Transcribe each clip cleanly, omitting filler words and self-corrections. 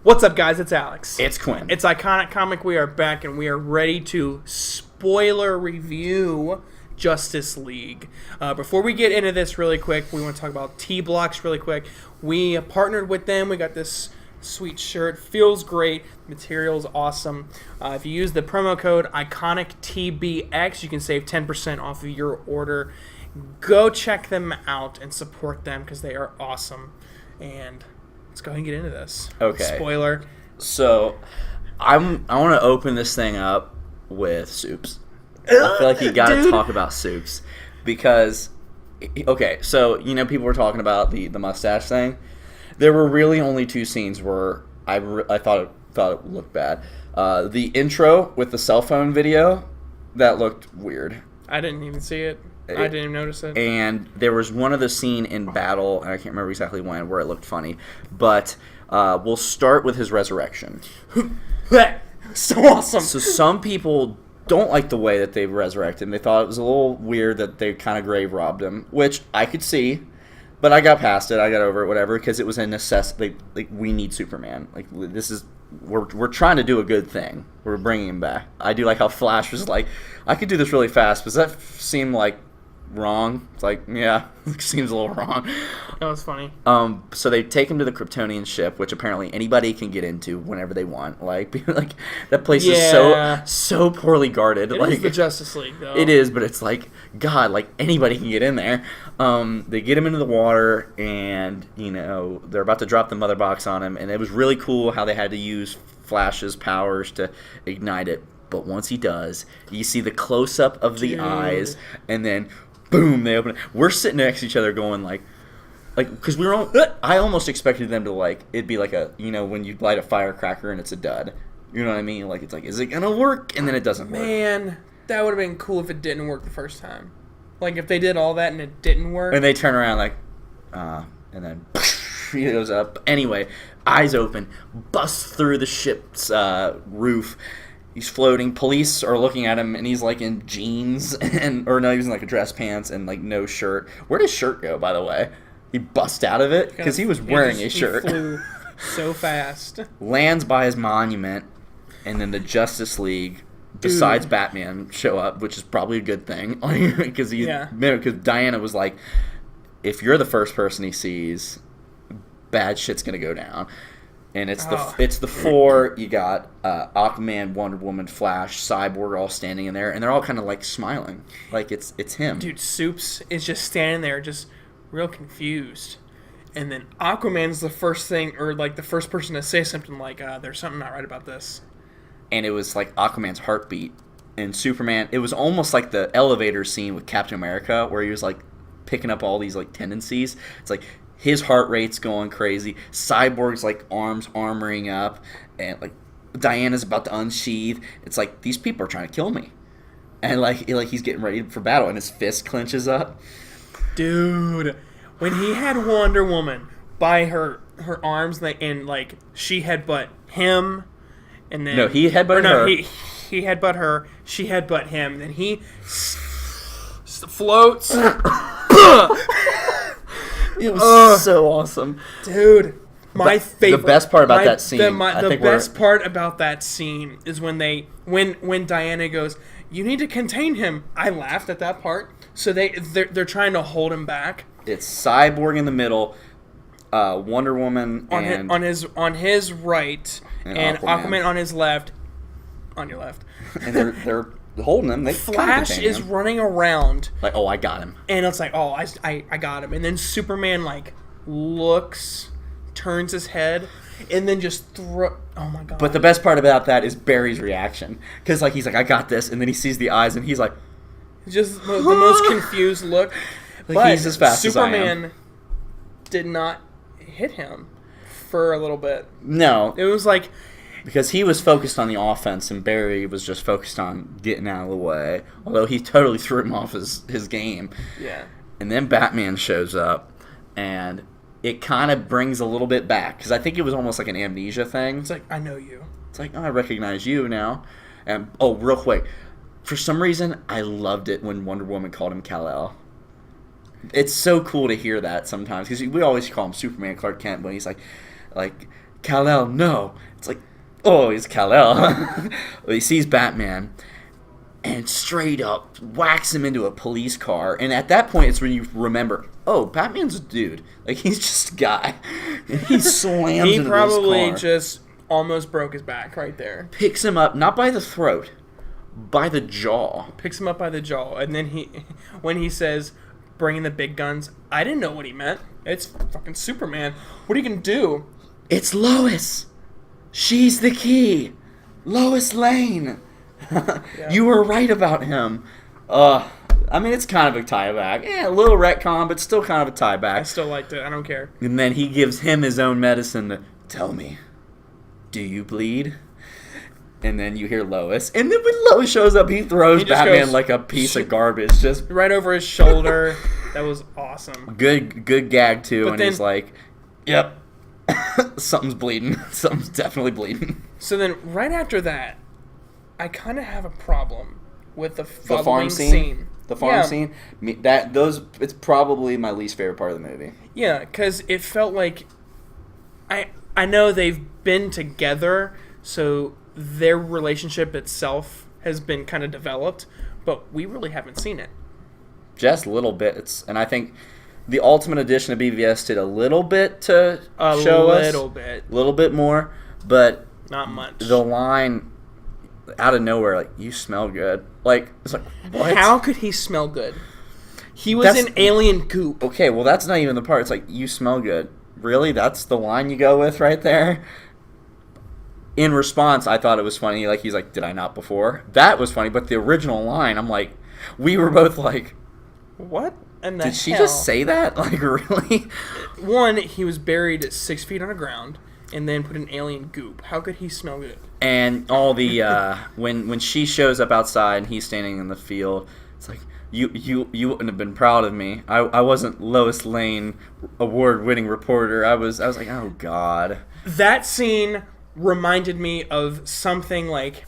What's up, guys? It's Alex. It's Quinn. It's Iconic Comic. We are back, and we are ready to spoiler review Justice League. Before we get into this really quick, we want to talk about T-Blocks really quick. We partnered with them. We got this sweet shirt. Feels great. Material's awesome. If you use the promo code ICONICTBX, you can save 10% off of your order. Go check them out and support them because they are awesome. And let's go ahead and get into this. Okay. Spoiler. So, I want to open this thing up with Soups. I feel like you got to talk about Soups because, okay, so people were talking about the mustache thing. There were really only two scenes where I thought it looked bad. The intro with the cell phone video, that looked weird. I didn't even see it. I didn't even notice it. And there was one other scene in battle, and I can't remember exactly when, where it looked funny. But we'll start with his resurrection. So awesome. So some people don't like the way that they resurrected him. They thought it was a little weird that they kind of grave robbed him, which I could see. But I got past it. I got over it, whatever, because it was a necessity. Like, we need Superman. Like, this is... We're trying to do a good thing. We're bringing him back. I do like how Flash was like, I could do this really fast. Does that seem like wrong? It's like, yeah, it seems a little wrong. That was funny. So they take him to the Kryptonian ship, which apparently anybody can get into whenever they want. Like that place is so poorly guarded. It is the Justice League, though. It is, but it's like, God, like anybody can get in there. They get him into the water, and they're about to drop the mother box on him, and it was really cool how they had to use Flash's powers to ignite it. But once he does, you see the close-up of the eyes, and then boom, they open it. We're sitting next to each other going like, because I almost expected them to it'd be like a, when you light a firecracker and it's a dud. You know what I mean? Like, it's like, is it going to work? And then it doesn't work. Man, that would have been cool if it didn't work the first time. Like, if they did all that and it didn't work. And they turn around and then he goes up. Anyway, eyes open, busts through the ship's roof. He's floating. Police are looking at him, and he's like in jeans, he was in like a dress pants and like no shirt. Where'd his shirt go, by the way? He bust out of it because he was wearing a shirt. He flew so fast. Lands by his monument, and then the Justice League, besides Batman, show up, which is probably a good thing because Diana was like, if you're the first person he sees, bad shit's gonna go down. And it's the four. You got Aquaman, Wonder Woman, Flash, Cyborg all standing in there, and they're all kind of like smiling, like it's him. Dude, Soups is just standing there, just real confused. And then Aquaman's the first thing, or like the first person to say something like, "There's something not right about this." And it was like Aquaman's heartbeat, and Superman. It was almost like the elevator scene with Captain America, where he was like picking up all these like tendencies. It's like his heart rate's going crazy. Cyborg's like arms armoring up, and like Diana's about to unsheathe. It's like these people are trying to kill me, and like he's getting ready for battle, and his fist clenches up. Dude, when he had Wonder Woman by her arms, and like she headbutt him, and then he headbutted her. He headbutt her. She headbutt him. Then he floats. It was so awesome. Dude, my favorite. The best part about that scene. The best part about that scene is when Diana goes, "You need to contain him." I laughed at that part. So they're trying to hold him back. It's Cyborg in the middle, Wonder Woman on his right, and Aquaman on his left. On your left. And they're holding him. Flash is running around. Like, oh, I got him. And it's like, oh, I got him. And then Superman, like, looks, turns his head, and then just oh, my God. But the best part about that is Barry's reaction. Because, like, he's like, I got this. And then he sees the eyes, and he's like... Just the most confused look. Like, but he's as fast as I am. Superman did not hit him for a little bit. No. It was like... Because he was focused on the offense, and Barry was just focused on getting out of the way. Although he totally threw him off his game. Yeah. And then Batman shows up, and it kind of brings a little bit back. Because I think it was almost like an amnesia thing. It's like, I know you. It's like, oh, I recognize you now. And real quick. For some reason, I loved it when Wonder Woman called him Kal-El. It's so cool to hear that sometimes. Because we always call him Superman, Clark Kent, but he's like Kal-El, no. It's like, oh, he's Kal-El. Well, he sees Batman and straight up whacks him into a police car. And at that point, it's when you remember, oh, Batman's a dude. Like, he's just a guy. And he slams into this car. He probably just almost broke his back right there. Picks him up, not by the throat, by the jaw. Picks him up by the jaw. And then when he says, bringing the big guns, I didn't know what he meant. It's fucking Superman. What are you going to do? It's Lois. She's the key. Lois Lane. Yeah. You were right about him. I mean, it's kind of a tie back. Yeah, a little retcon, but still kind of a tie I back. still liked it. I don't care. And then he gives him his own medicine to tell me, do you bleed? And then you hear Lois. And then when Lois shows up, he throws Batman goes, like a piece of garbage. Just right over his shoulder. That was awesome. Good gag, too. But and then, he's like, yep, something's bleeding. Something's definitely bleeding. So then right after that, I kind of have a problem with the farm following scene. The farm scene? It's probably my least favorite part of the movie. Yeah, because it felt like... I know they've been together, so their relationship itself has been kind of developed, but we really haven't seen it. Just little bits. And I think the Ultimate Edition of BVS did a little bit to show us. A little bit more, but... Not much. The line... out of nowhere, like, you smell good. Like, it's like, what? How could he smell good? He was in alien goop. Okay, well, that's not even the part. It's like, you smell good. Really? That's the line you go with right there? In response, I thought it was funny. Like, he's like, did I not before? That was funny, but the original line, I'm like, we were both like, what? And did she just say that? Like, really? One, he was buried 6 feet underground and then put in alien goop. How could he smell good? And all the when she shows up outside and he's standing in the field, it's like you wouldn't have been proud of me. I wasn't Lois Lane award-winning reporter. I was like, oh god. That scene reminded me of something like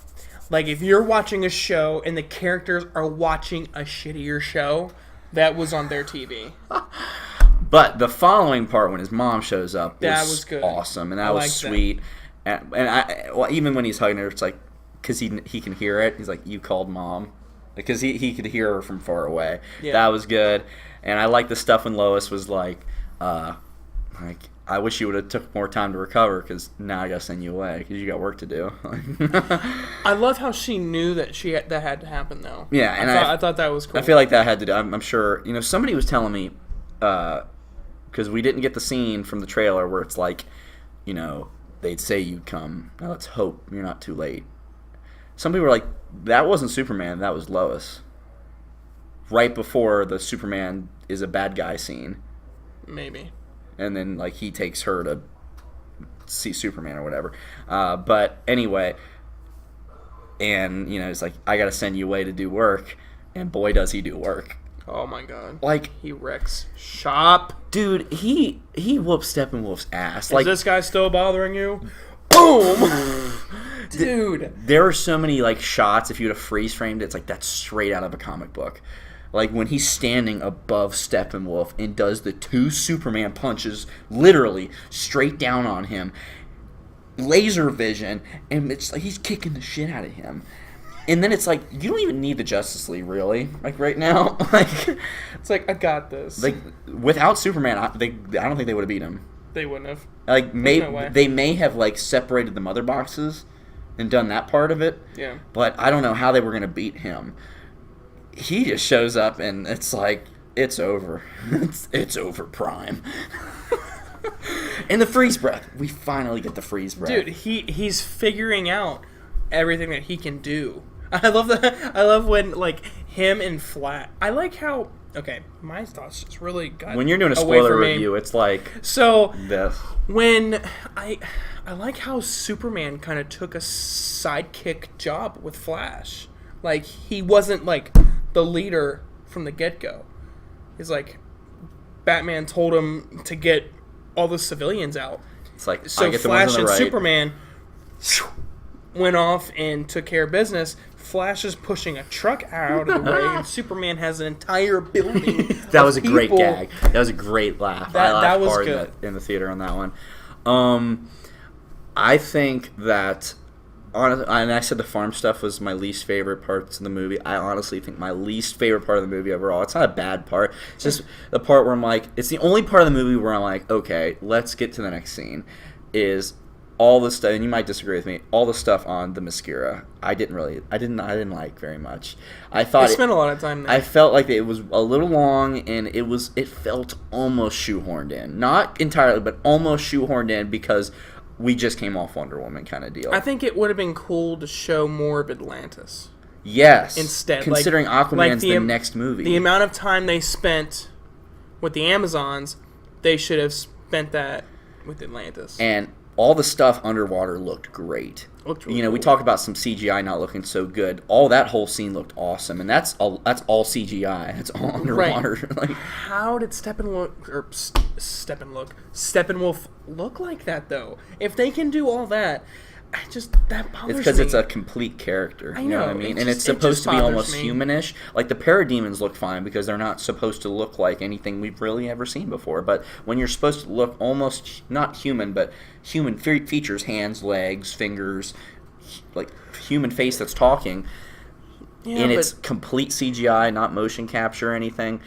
if you're watching a show and the characters are watching a shittier show that was on their TV. But the following part when his mom shows up was good. Awesome, and that was sweet. And even when he's hugging her, it's like, because he can hear it. He's like, you called mom. Because he could hear her from far away. Yeah. That was good. And I like the stuff when Lois was like, I wish you would have took more time to recover because now I got to send you away because you got work to do. I love how she knew that that had to happen, though. Yeah, and I thought that was cool. I feel like that had to do. I'm sure, somebody was telling me, because we didn't get the scene from the trailer where it's like, they'd say you'd come. Now let's hope you're not too late. Some people were like, that wasn't Superman, that was Lois. Right before the Superman is a bad guy scene. Maybe. And then, like, he takes her to see Superman or whatever. But anyway, and, it's like, I gotta send you away to do work. And boy, does he do work. Oh my god. Like, he wrecks shop. Dude, he whoops Steppenwolf's ass. Is this guy still bothering you? Boom! Dude. There are so many, like, shots, if you would have freeze framed it, it's like, that's straight out of a comic book. Like, when he's standing above Steppenwolf and does the 2 Superman punches, literally, straight down on him. Laser vision, and it's like, he's kicking the shit out of him. And then it's like, you don't even need the Justice League, really. Like, right now. Like, it's like, I got this. Like, without Superman, I don't think they would have beat him. They wouldn't have. Like, they may have, like, separated the mother boxes and done that part of it. Yeah. But I don't know how they were going to beat him. He just shows up, and it's like, it's over. It's over, Prime. And the freeze breath. We finally get the freeze breath. Dude, he's figuring out everything that he can do. I love when, like, him and Flat. I like how. Okay, my thoughts just really got when you're doing a spoiler review, it's like so. This. When I like how Superman kind of took a sidekick job with Flash. Like, he wasn't like the leader from the get-go. He's like, Batman told him to get all the civilians out. It's like, so I get the Flash ones on the and right. Superman went off and took care of business. Flash is pushing a truck out of the way, and Superman has an entire building. That was a great gag. That was a great laugh. I laughed that was hard good in the theater on that one. I think that, and I said the farm stuff was my least favorite parts of the movie. I honestly think my least favorite part of the movie overall. It's not a bad part. It's just the part where I'm like, it's the only part of the movie where I'm like, okay, let's get to the next scene. Is all the stuff, and you might disagree with me, all the stuff on the Themyscira, I didn't like very much. I thought I spent a lot of time there. I felt like it was a little long, and it felt almost shoehorned in. Not entirely, but almost shoehorned in because we just came off Wonder Woman kind of deal. I think it would have been cool to show more of Atlantis. Yes. Instead, considering Aquaman's the next movie. The amount of time they spent with the Amazons, they should have spent that with Atlantis. And all the stuff underwater looked great. Looked really we cool. talk about some CGI not looking so good. All that whole scene looked awesome, and that's all CGI. It's all underwater. Right. Like, how did Steppenwolf look like that though? If they can do all that, that bothers me. it's because it's a complete character. I You know know, what I mean? it And it's just supposed to be bothers almost me. humanish. Like the parademons look fine because they're not supposed to look like anything we've really ever seen before. But when you're supposed to look almost not human, but human features, hands, legs, fingers, like human face that's talking, and it's complete CGI, not motion capture or anything,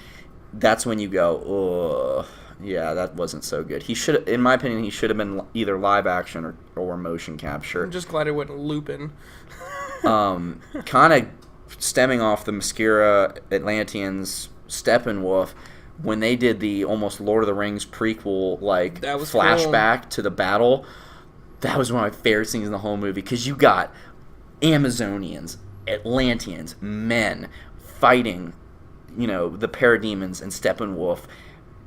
that's when you go, oh, yeah, that wasn't so good. He should, in my opinion, he should have been either live action or motion capture. I'm just glad it wasn't Lupin. Kind of stemming off the Themyscira, Atlanteans, Steppenwolf, when they did the almost Lord of the Rings prequel, like, That was flashback to the battle, that was one of my favorite scenes in the whole movie, because you got Amazonians, Atlanteans, men fighting, the parademons and Steppenwolf,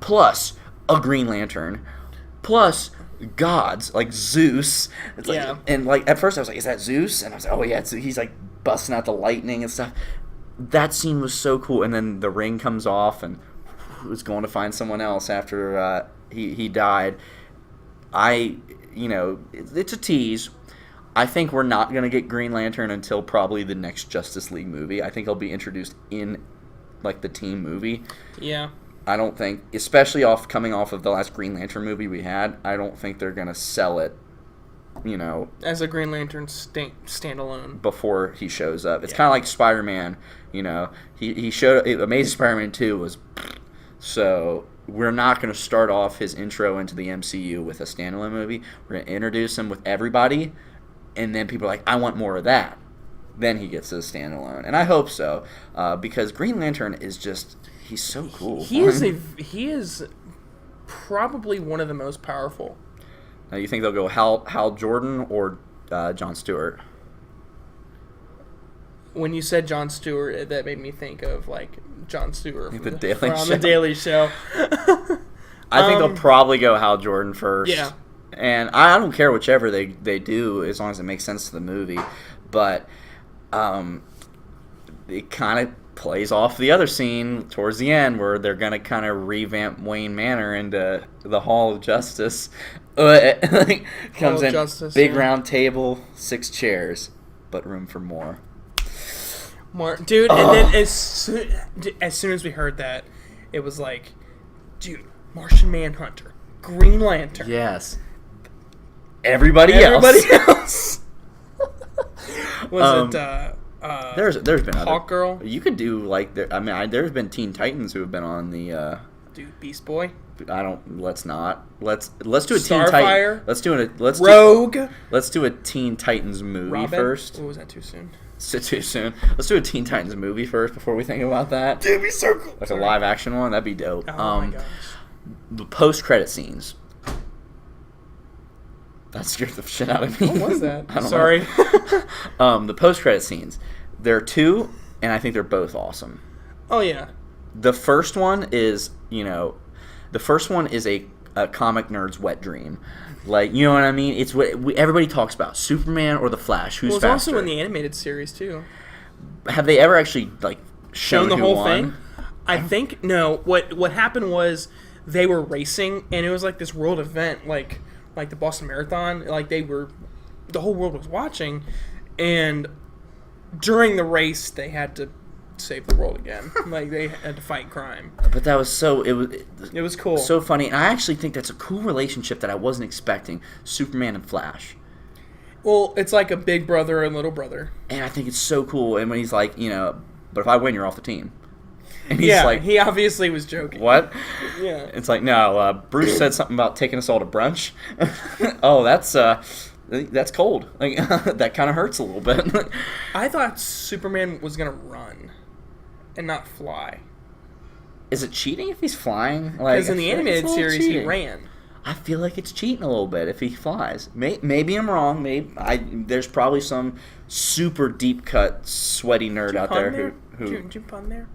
plus a Green Lantern, plus gods like Zeus. It's like, Yeah. and like at first I was like, is that Zeus? And I was like, oh yeah, he's like busting out the lightning and stuff. That scene was so cool. And then the ring comes off and was going to find someone else after he died. It's a tease. I think we're not going to get Green Lantern until probably the next Justice League movie. I think he'll be introduced in like the team movie. Yeah. I don't think, especially coming off of the last Green Lantern movie we had, I don't think they're going to sell it, as a Green Lantern standalone. before he shows up. It's kind of like Spider-Man, he showed, Amazing Spider-Man 2 was, so we're not going to start off his intro into the MCU with a standalone movie. We're going to introduce him with everybody, and then people are like, I want more of that. Then he gets his standalone. And I hope so, because Green Lantern is just... He's so cool. He is probably one of the most powerful. Now, you think they'll go Hal Jordan or Jon Stewart? When you said Jon Stewart, that made me think of like Jon Stewart from The Daily Show. The Daily Show. I think they'll probably go Hal Jordan first. Yeah. And I don't care whichever they do, as long as it makes sense to the movie. But it kind of plays off the other scene towards the end where they're going to kind of revamp Wayne Manor into the Hall of Justice. Comes in, Justice, big yeah. round table, 6 chairs, but room for more. Dude, and then as soon as we heard that, it was like, dude, Martian Manhunter, Green Lantern. Yes. Everybody else. Was it There's been Hawk other. Girl? You could do like there's been Teen Titans who have been on the. Dude, Beast Boy. Let's not. Let's do a Teen Starfire? Titan. Rogue. Let's do a Teen Titans movie Robin? first. Or was that too soon? Too soon. Let's do a Teen Titans movie first before we think about that. Dude, be so cool. Like a live action one, that'd be dope. Oh my gosh. The post credit scenes. That scared the shit out of me. What was that? I don't Sorry. know. The post credit scenes. There are 2, and I think they're both awesome. Oh yeah. The first one is, a comic nerd's wet dream. Like, you know what I mean? It's what everybody talks about. Superman or the Flash. Who's faster? Well, it's also in the animated series too. Have they ever actually like shown the who whole won? thing? I think no. What happened was they were racing, and it was like this world event, like the Boston Marathon. Like the whole world was watching, and during the race they had to save the world again. Like they had to fight crime. But that was It was cool. so funny, and I actually think that's a cool relationship that I wasn't expecting. Superman and Flash. Well, it's like a big brother and little brother. And I think it's so cool. And when he's like, but if I win, you're off the team. And he's Yeah, like, he obviously was joking. what? Yeah. It's like, no, Bruce said something about taking us all to brunch. Oh, that's cold. Like, that kind of hurts a little bit. I thought Superman was going to run and not fly. Is it cheating if he's flying? Because in the animated series, he ran. I feel like it's cheating a little bit if he flies. Maybe I'm wrong. There's probably some super deep cut sweaty nerd out there who. Did you pun there?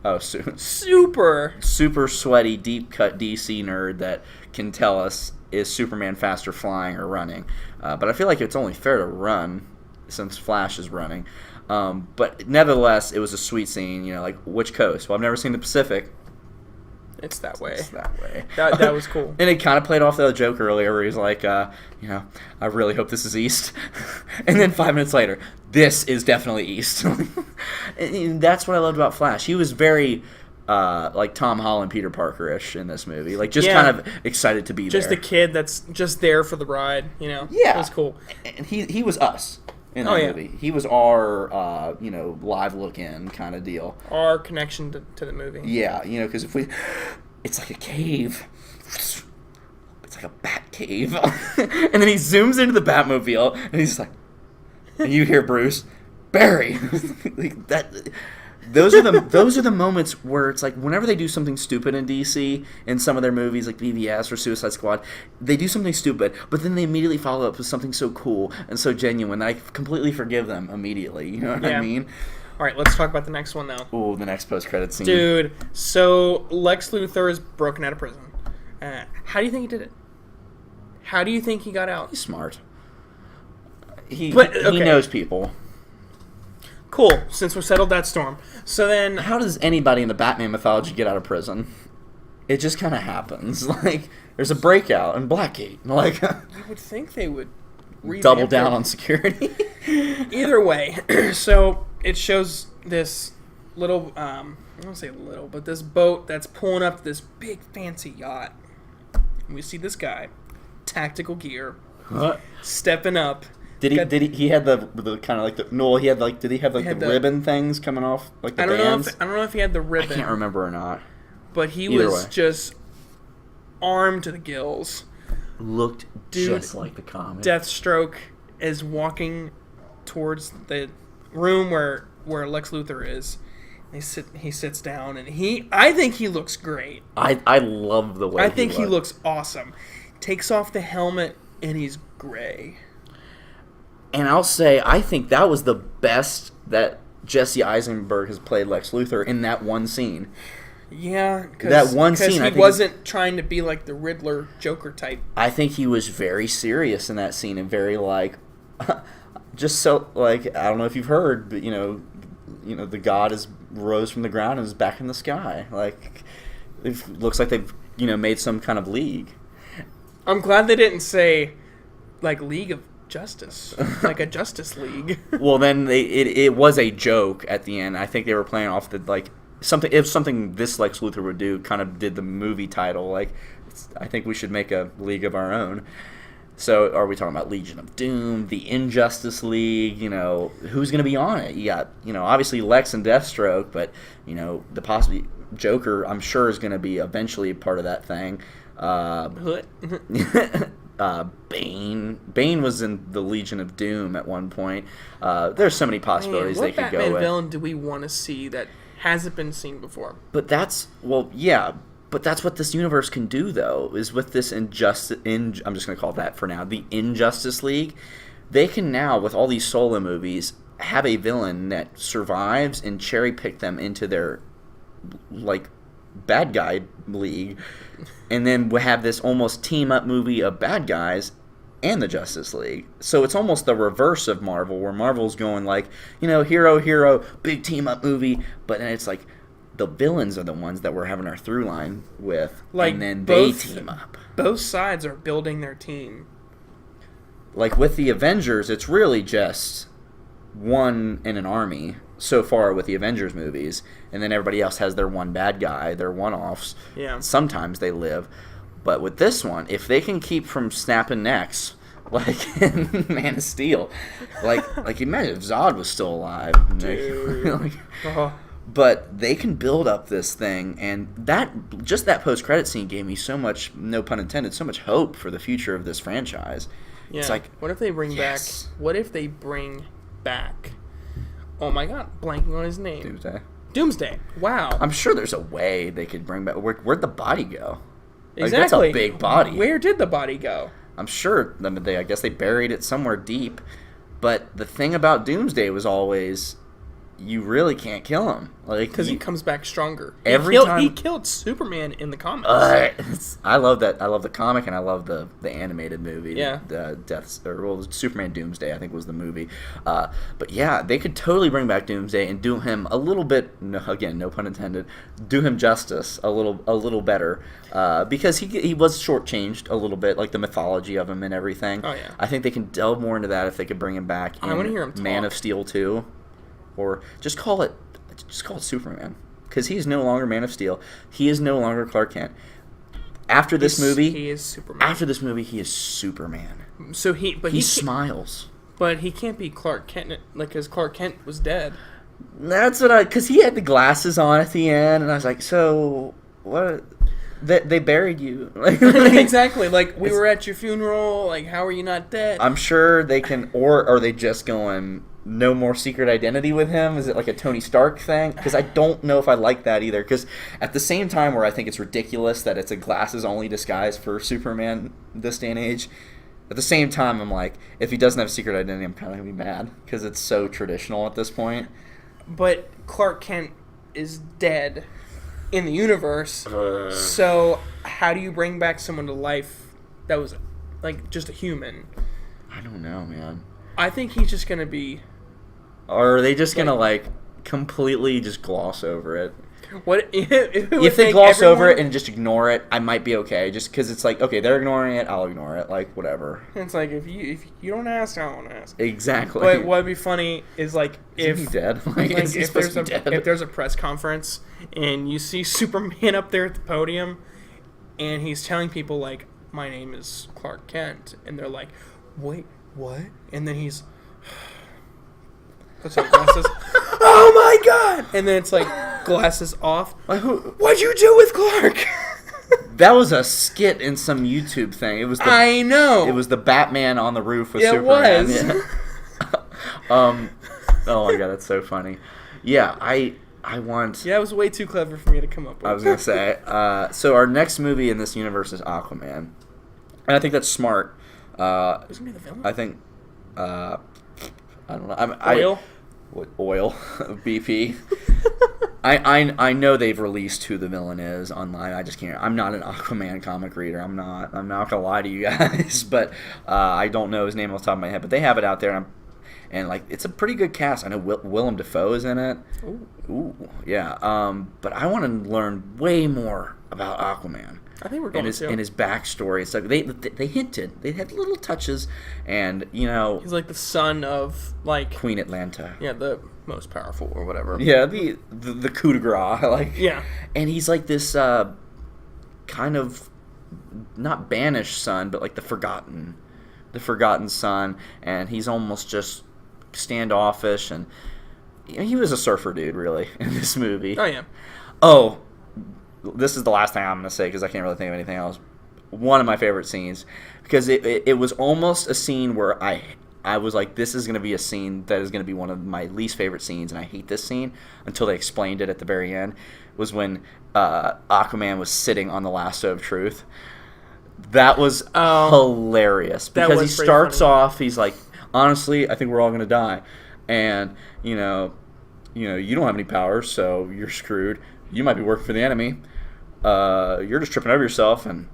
Oh, super sweaty deep cut DC nerd that can tell us is Superman faster flying or running. But I feel like it's only fair to run since Flash is running. But nevertheless, it was a sweet scene. Like which coast? Well, I've never seen the Pacific. It's that way. It's that way. That was cool. And it kind of played off the joke earlier where he's like, I really hope this is East. And then 5 minutes later, this is definitely East. And that's what I loved about Flash. He was very like Tom Holland, Peter Parker-ish in this movie. Like just kind of excited to be just there. Just a kid that's just there for the ride, Yeah. It was cool. And he was us in that movie. He was our, live look-in kind of deal. Our connection to the movie. Yeah, because it's like a cave. It's like a bat cave. And then he zooms into the Batmobile, and he's like, and you hear Bruce, Barry. Like that. Those are the moments where it's like whenever they do something stupid in DC in some of their movies like BVS or Suicide Squad, they do something stupid, but then they immediately follow up with something so cool and so genuine that I completely forgive them immediately. You know what I mean? All right, let's talk about the next one now. Ooh, the next post-credit scene. Dude, so Lex Luthor is broken out of prison. How do you think he did it? How do you think he got out? He's smart. He knows people. Cool, since we've settled that storm. So then... How does anybody in the Batman mythology get out of prison? It just kind of happens. Like, there's a breakout in Blackgate. Like, you would think they would double down on security. Either way, so it shows this little, I don't say little, but this boat that's pulling up to this big fancy yacht. And we see this guy, tactical gear, stepping up. Did he had the kind of like the no he had like did he have like the ribbon things coming off like the bands? I don't know if he had the ribbon. I can't remember or not. But he was just armed to the gills. Looked just like the comic. Deathstroke is walking towards the room where Lex Luthor is. He sits down and I think he looks great. I love the way he looks awesome. Takes off the helmet and he's gray. And I'll say, I think that was the best that Jesse Eisenberg has played Lex Luthor in that one scene. Yeah, that one scene. He wasn't trying to be like the Riddler Joker type. I think he was very serious in that scene and very like, just so like I don't know if you've heard, but the god is rose from the ground and is back in the sky. Like it looks like they've made some kind of league. I'm glad they didn't say like League of Justice, like a Justice League. Well, then it was a joke at the end. I think they were playing off the like something this Lex Luthor would do. Kind of did the movie title like I think we should make a league of our own. So are we talking about Legion of Doom, the Injustice League? Who's going to be on it? You got obviously Lex and Deathstroke, but the possibly Joker I'm sure is going to be eventually a part of that thing. Bane was in the Legion of Doom at one point. There's so many possibilities they could go with. What Batman villain do we want to see that hasn't been seen before? But that's what this universe can do, though, is with this I'm just going to call it that for now, the Injustice League. They can now, with all these solo movies, have a villain that survives and cherry pick them into their, like, bad guy league, and then we have this almost team-up movie of bad guys and the Justice League. So it's almost the reverse of Marvel, where Marvel's going like, hero, big team-up movie, but then it's like the villains are the ones that we're having our through line with, like, and then they team up. Both sides are building their team. Like with the Avengers, it's really just one in an army so far with the Avengers movies, and then everybody else has their one bad guy, their one-offs. Yeah. Sometimes they live. But with this one, if they can keep from snapping necks like in Man of Steel. Like imagine if Zod was still alive. Dude. But they can build up this thing, and that post-credit scene gave me so much, no pun intended, so much hope for the future of this franchise. Yeah. It's like, what if they bring back? What if they bring back? Oh my God, blanking on his name. Doomsday. Wow. I'm sure there's a way they could bring back. Where'd the body go? Like, Exactly. That's a big body. Where did the body go? I'm sure. I guess they buried it somewhere deep. But the thing about Doomsday was always, you really can't kill him, like, because he comes back stronger. He killed Superman in the comics. I love that. I love the comic, and I love the animated movie. Yeah, Superman Doomsday, I think, was the movie. But yeah, they could totally bring back Doomsday and do him a little bit. Again, no pun intended. Do him justice a little better, because he was shortchanged a little bit, like the mythology of him and everything. Oh yeah, I think they can delve more into that if they could bring him back. I want to hear him talk. Man of Steel 2. Or just call it Superman, because he's no longer Man of Steel. He is no longer Clark Kent. After this movie, he is Superman. After this movie, he is Superman. So he smiles. But he can't be Clark Kent, because Clark Kent was dead. That's because he had the glasses on at the end, and I was like, so what? They buried you. Exactly. Like, we were at your funeral. Like, how are you not dead? I'm sure they can, or are they just going, no more secret identity with him? Is it like a Tony Stark thing? Because I don't know if I like that either. Because at the same time where I think it's ridiculous that it's a glasses-only disguise for Superman this day and age, at the same time I'm like, if he doesn't have secret identity, I'm kind of going to be mad. Because it's so traditional at this point. But Clark Kent is dead in the universe. So how do you bring back someone to life that was, like, just a human? I don't know, man. I think he's just going to be... Or are they just going to, like, completely just gloss over it? What if they gloss over it and just ignore it, I might be okay. Just because it's like, okay, they're ignoring it, I'll ignore it. Like, whatever. It's like, if you don't ask, I won't ask. Exactly. But what would be funny is, like, if he dead? If there's a press conference and you see Superman up there at the podium and he's telling people, like, my name is Clark Kent, and they're like, wait, what? And then he's... puts on glasses. Oh my God! And then it's like, glasses off. What'd you do with Clark? That was a skit in some YouTube thing. It was. I know. It was the Batman on the roof with Superman. It was. Yeah. Oh my God, that's so funny. Yeah, I want... Yeah, it was way too clever for me to come up with. I was going to say. So our next movie in this universe is Aquaman. And I think that's smart. Who's going to be the villain? I think... I don't know. Oil? Oil. BP. I know they've released who the villain is online. I just can't... I'm not an Aquaman comic reader. I'm not going to lie to you guys. But I don't know his name off the top of my head. But they have it out there, and like, it's a pretty good cast. I know Willem Dafoe is in it. Ooh, yeah. But I want to learn way more about Aquaman. I think we're going to. And his backstory. It's like they hinted. They had little touches, and he's like the son of, like, Queen Atlanta. Yeah, the most powerful or whatever. Yeah, the coup de grace. Like, yeah. And he's like this kind of not banished son, but like the forgotten son, and he's almost just standoffish, and he was a surfer dude, really, in this movie. Oh, yeah. Oh, this is the last thing I'm going to say, because I can't really think of anything else. One of my favorite scenes, because it was almost a scene where I was like, this is going to be a scene that is going to be one of my least favorite scenes, and I hate this scene, until they explained it at the very end, was when Aquaman was sitting on the lasso of truth. That was hilarious, because he starts off, he's like, honestly, I think we're all going to die. And, you don't have any powers, so you're screwed. You might be working for the enemy. You're just tripping over yourself, and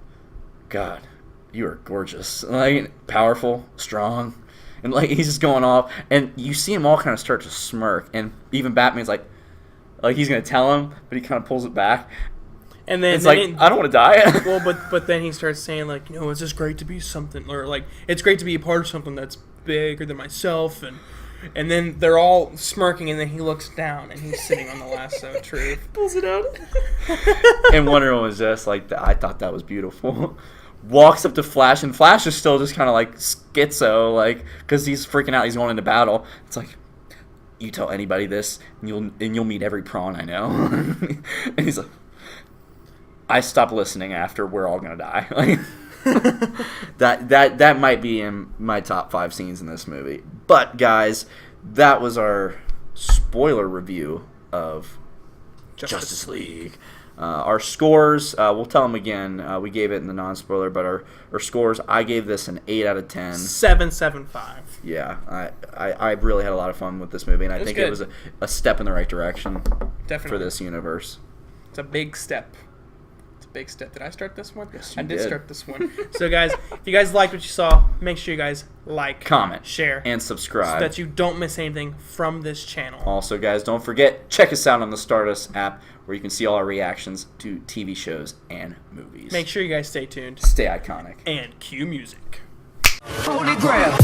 God, you are gorgeous. Like, powerful, strong. And, like, he's just going off. And you see him all kind of start to smirk. And even Batman's like he's going to tell him, but he kind of pulls it back. And then it's I don't want to die. Well, but then he starts saying, like, it's just great to be something, or like, it's great to be a part of something that's bigger than myself, and then they're all smirking, and then he looks down, and he's sitting on the lasso of truth. Pulls it out. And Wonder Woman was just like, I thought that was beautiful. walks up to Flash, and Flash is still just kind of like schizo, like, because he's freaking out. He's going into battle. It's like, you tell anybody this, and you'll meet every prawn I know. And he's like, I stopped listening after we're all gonna die. Like, that might be in my top 5 scenes in this movie. But guys, that was our spoiler review of Justice League. Our scores, we'll tell them again. We gave it in the non-spoiler, but our scores, I gave this an 8 out of 10. 7.75. Yeah, I really had a lot of fun with this movie, and I think it was a step in the right direction. Definitely. For this universe. It's a big step. Big step. Did I start this one? Yes, I you did did. start this one. So, guys, if you guys liked what you saw, make sure you guys like, comment, share, and subscribe so that you don't miss anything from this channel. Also, guys, don't forget, check us out on the Stardust app, where you can see all our reactions to TV shows and movies. Make sure you guys stay tuned. Stay iconic. And cue music. Holy Grail.